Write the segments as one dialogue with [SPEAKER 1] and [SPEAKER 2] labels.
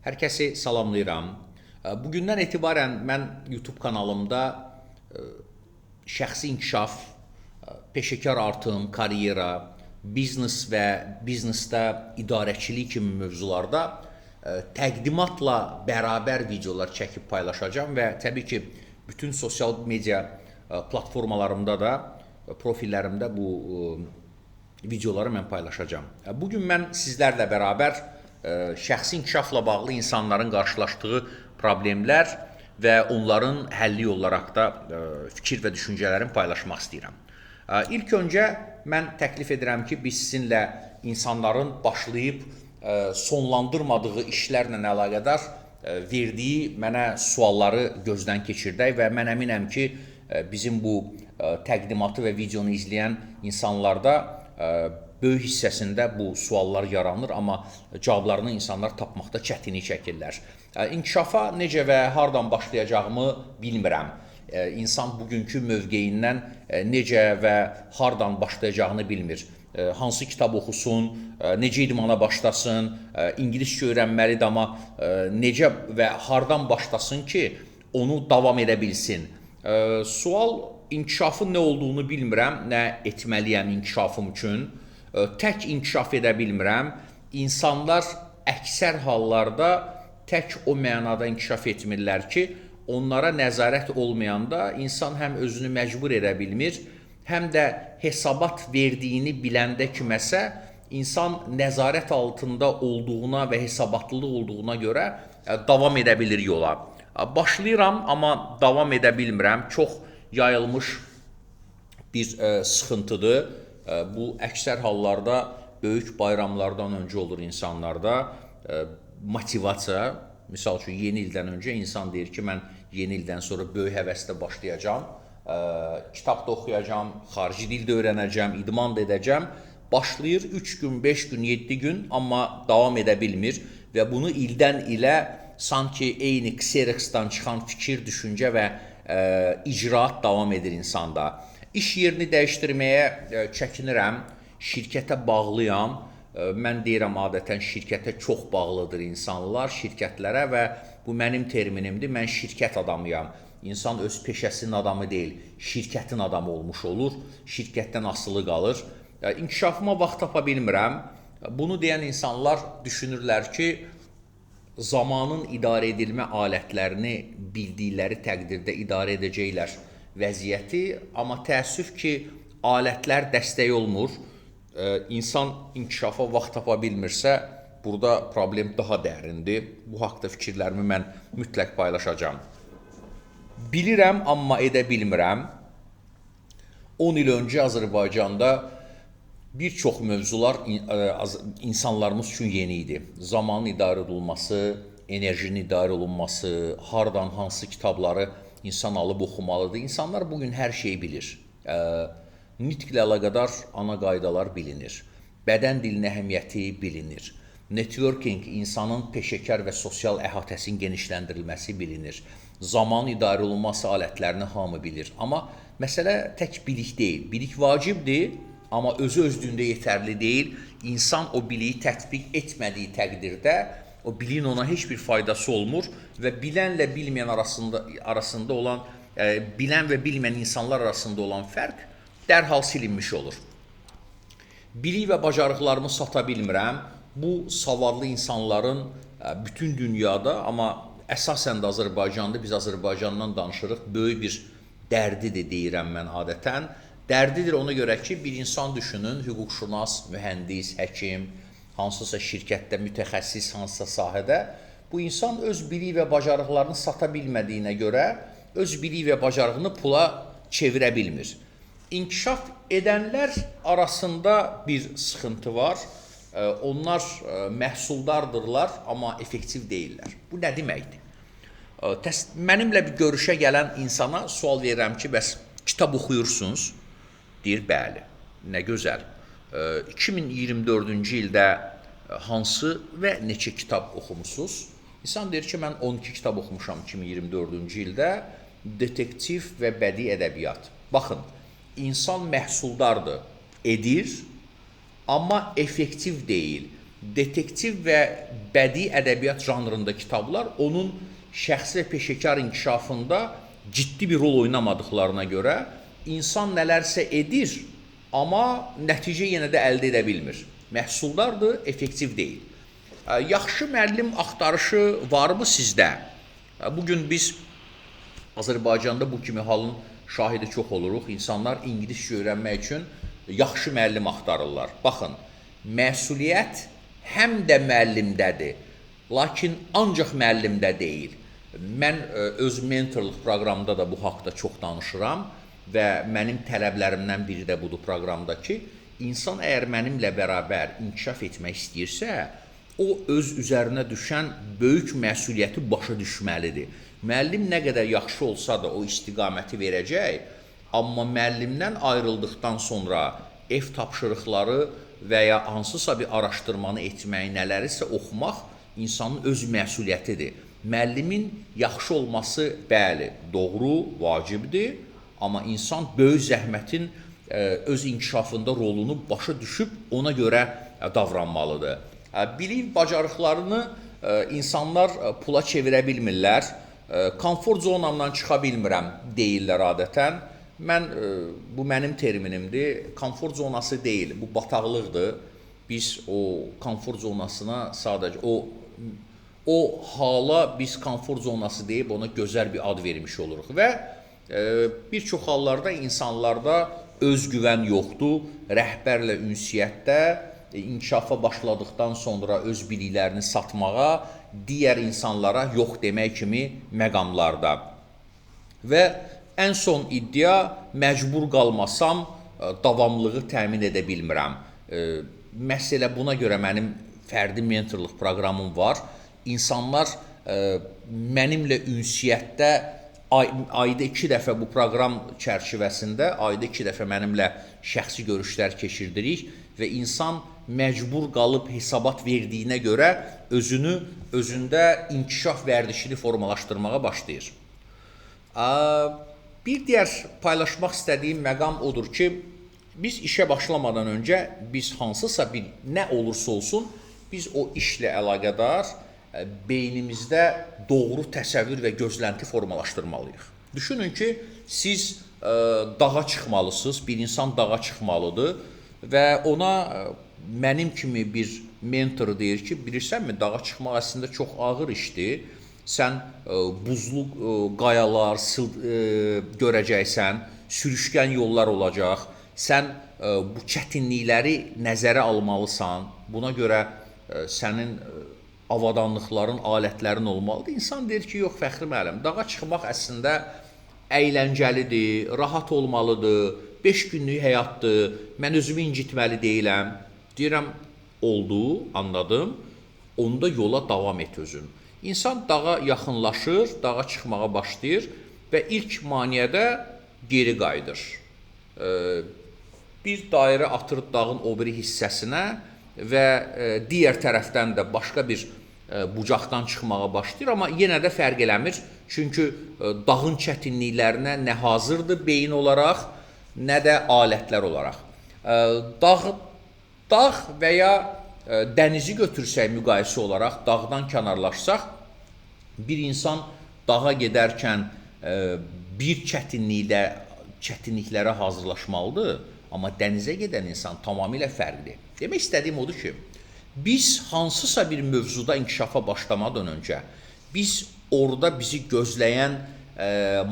[SPEAKER 1] Hər kəsi salamlayıram. Bugündən etibarən mən YouTube kanalımda şəxsi inkişaf, peşəkar artım, karyera, biznes və biznesdə idarəçilik kimi mövzularda təqdimatla bərabər videolar çəkib paylaşacağam və təbii ki, bütün sosial media platformalarımda da, profillərimdə bu videoları mən paylaşacağam. Bugün mən sizlərlə bərabər şəxsi inkişafla bağlı insanların qarşılaşdığı problemlər və onların həlli yolları haqqında fikir və düşüncələrimi paylaşmaq istəyirəm. İlk öncə mən təklif edirəm ki, biz sizinlə insanların başlayıb sonlandırmadığı işlərlə əlaqədar verdiyi mənə sualları gözdən keçirdək və mən əminəm ki, bizim bu təqdimatı və videonu izləyən insanlarda böyük hissəsində bu suallar yaranır, amma cavablarını insanlar tapmaqda çətinlik çəkirlər. İnkişafa necə və hardan başlayacağımı bilmirəm. İnsan bugünkü mövqeyindən necə və hardan başlayacağını bilmir. Hansı kitab oxusun, necə idmana başlasın, ingiliscə öyrənməlidir, amma necə və hardan başlasın ki, onu davam edə bilsin. Sual inkişafın nə olduğunu bilmirəm, nə etməliyəm inkişafım üçün. Tək inkişaf edə bilmirəm. İnsanlar əksər hallarda tək o mənada inkişaf etmirlər ki, onlara nəzarət olmayanda insan həm özünü məcbur edə bilmir, həm də hesabat verdiyini biləndə kiməsə, insan nəzarət altında olduğuna və hesabatlılıq olduğuna görə davam edə bilir yola. Başlayıram, amma davam edə bilmirəm. Çox yayılmış bir sıxıntıdır. Bu əksər hallarda böyük bayramlardan öncə olur insanlarda. Motivasiya, misal üçün yeni ildən öncə insan deyir ki, mən yeni ildən sonra böyük həvəslə başlayacağam, kitab da oxuyacağam, xarici dil də öyrənəcəm, idman da edəcəm. Başlayır 3 gün, 5 gün, 7 gün, amma davam edə bilmir və bunu ildən ilə sanki eyni Xeroxdan çıxan fikir, düşüncə və icraat davam edir insanda. İş yerini dəyişdirməyə çəkinirəm, şirkətə bağlıyam. Mən deyirəm, adətən şirkətə çox bağlıdır insanlar, şirkətlərə və bu mənim terminimdir, mən şirkət adamıyam. İnsan öz peşəsinin adamı deyil, şirkətin adamı olmuş olur, şirkətdən asılı qalır. İnkişafıma vaxt tapa bilmirəm. Bunu deyən insanlar düşünürlər ki, zamanın idarə edilmə alətlərini bildikləri təqdirdə idarə edəcəklər vəziyyəti, amma təəssüf ki, alətlər dəstək olmur. İnsan inkişafa vaxt tapa bilmirsə, burada problem daha dərindir. Bu haqda fikirlərimi mən mütləq paylaşacağam. Bilirəm, amma edə bilmirəm. 10 il öncə Azərbaycanda bir çox mövzular insanlarımız üçün yeni idi. Zamanın idarə olunması, enerjinin idarə olunması, hardan hansı kitabları insan alıb oxumalıdır. İnsanlar bugün hər şeyi bilir. Nitqlə əlaqədar ana qaydalar bilinir. Bədən dilinin əhəmiyyəti bilinir. Networking, insanın peşəkar və sosial əhatəsinin genişləndirilməsi bilinir. Zaman idarə olunması alətlərini hamı bilir. Amma məsələ tək bilik deyil. Bilik vacibdir, amma özü-özlüyündə yetərli deyil. İnsan o biliyi tətbiq etmədiyi təqdirdə o biliyin ona heç bir faydası olmur və bilənlə bilməyən arasında olan, bilən və bilməyən insanlar arasında olan fərq dərhal silinmiş olur. Bilik və bacarıqlarımı sata bilmirəm. Bu, savadlı insanların bütün dünyada, amma əsasən də Azərbaycanda, biz Azərbaycandan danışırıq, böyük bir dərdidir deyirəm mən adətən. Dərdidir ona görə ki, bir insan düşünün, hüquqşünas, mühəndis, həkim, hansısa şirkətdə mütəxəssis, hansısa sahədə, bu insan öz bilik və bacarıqlarını sata bilmədiyinə görə, öz bilik və bacarığını pula çevirə bilmir. İnkişaf edənlər arasında bir sıxıntı var. Onlar məhsuldardırlar, amma effektiv deyirlər. Bu nə deməkdir? Mənimlə bir görüşə gələn insana sual verirəm ki, bəs kitab oxuyursunuz? Deyir, bəli, nə gözəl. 2024-cü ildə hansı və neçə kitab oxumusunuz? İnsan deyir ki, mən 12 kitab oxumuşam 2024-cü ildə, detektiv və bədii ədəbiyyat. Baxın, insan məhsuldardır, edir, amma effektiv deyil. detektiv və bədii ədəbiyyat janrında kitablar onun şəxsi və peşəkar inkişafında ciddi bir rol oynamadıqlarına görə insan nələrsə edir, amma nəticə yenə də əldə edə bilmir. Məhsuldardır, effektiv deyil. Yaxşı müəllim axtarışı varmı sizdə? Bugün biz Azərbaycanda bu kimi halın şahidi çox oluruq. İnsanlar ingiliscə öyrənmək üçün yaxşı müəllim axtarırlar. Baxın, məsuliyyət həm də müəllimdədir, lakin ancaq müəllimdə deyil. Mən öz mentorluq proqramında da bu haqda çox danışıram və mənim tələblərimdən biri də budur proqramda ki, insan əgər mənimlə bərabər inkişaf etmək istəyirsə, o öz üzərinə düşən böyük məsuliyyəti başa düşməlidir. Müəllim nə qədər yaxşı olsa da o istiqaməti verəcək, amma müəllimdən ayrıldıqdan sonra ev tapşırıqları və ya hansısa bir araşdırmanı etmək, nələrisə oxumaq insanın öz məsuliyyətidir. Müəllimin yaxşı olması, bəli, doğru, vacibdir, amma insan böyük zəhmətin öz inkişafında rolunu başa düşüb ona görə davranmalıdır. Bilik bacarıqlarını insanlar pula çevirə bilmirlər, komfort zonamdan çıxa bilmirəm deyirlər adətən. Bu mənim terminimdir, komfort zonası deyil, bu bataqlıqdır. Biz o komfort zonasına sadəcə, o hala biz komfort zonası deyib ona gözəl bir ad vermiş oluruq və bir çox hallarda insanlarda özgüvən yoxdur, rəhbərlə ünsiyyətdə, inkişafa başladıqdan sonra öz biliklərini satmağa, digər insanlara yox demək kimi məqamlarda. Və ən son iddia, məcbur qalmasam, davamlığı təmin edə bilmirəm. Məhz elə buna görə mənim fərdi mentorluq proqramım var. İnsanlar mənimlə ünsiyyətdə ayda 2 dəfə bu proqram çərçivəsində, ayda 2 dəfə mənimlə şəxsi görüşlər keçirdirik və insan məcbur qalıb hesabat verdiyinə görə özündə inkişaf vərdişini formalaşdırmağa başlayır. Bir digər paylaşmaq istədiyim məqam odur ki, biz işə başlamadan öncə biz hansısa bir nə olursa olsun, biz o işlə əlaqədar beynimizdə doğru təsəvvür və gözlənti formalaşdırmalıyıq. Düşünün ki, siz dağa çıxmalısınız, bir insan dağa çıxmalıdır və ona mənim kimi bir mentor deyir ki, bilirsənmi, dağa çıxmaq əslində çox ağır işdir. Sən buzlu qayalar görəcəksən, sürüşkən yollar olacaq, sən bu çətinlikləri nəzərə almalısan, buna görə sənin avadanlıqların, alətlərin olmalıdır. İnsan deyir ki, yox Fəxri müəllim, dağa çıxmaq əslində əyləncəlidir, rahat olmalıdır, 5 günlük həyatdır, mən özümü incitməli deyiləm. Deyirəm, oldu, anladım, onda yola davam et özün. İnsan dağa yaxınlaşır, dağa çıxmağa başlayır və ilk maneədə geri qayıdır. Bir dairə atır dağın o biri hissəsinə və digər tərəfdən də başqa bir bucaqdan çıxmağa başlayır, amma yenə də fərq eləmir. Çünki dağın çətinliklərinə nə hazırdır beyin olaraq, nə də alətlər olaraq. Dağ və ya dənizi götürsək müqayisə olaraq, dağdan kənarlaşsaq, bir insan dağa gedərkən bir çətinliklərə hazırlaşmalıdır, amma dənizə gedən insan tamamilə fərqlidir. Demək istədiyim odur ki, biz hansısa bir mövzuda inkişafa başlamadan öncə, biz orada bizi gözləyən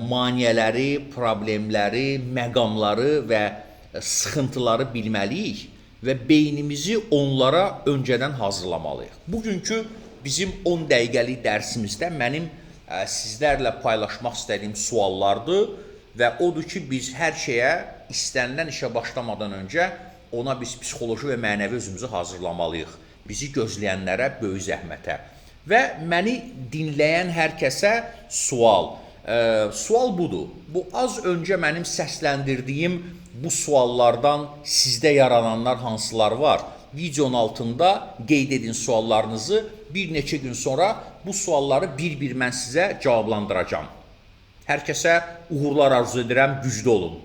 [SPEAKER 1] maneələri, problemləri, məqamları və sıxıntıları bilməliyik və beynimizi onlara öncədən hazırlamalıyıq. Bugünkü bizim 10 dəqiqəlik dərsimizdə mənim sizlərlə paylaşmaq istədiyim suallardır və odur ki, biz hər şeyə istənilən işə başlamadan öncə ona biz psixoloji və mənəvi özümüzü hazırlamalıyıq. Bizi gözləyənlərə böyük zəhmətə. Və məni dinləyən hər kəsə sual. Sual budur. Bu az öncə mənim səsləndirdiyim bu suallardan sizdə yarananlar hansılar var? Videonun altında qeyd edin suallarınızı. Bir neçə gün sonra bu sualları bir-bir mən sizə cavablandıracağam. Hər kəsə uğurlar arzu edirəm, güclü olun.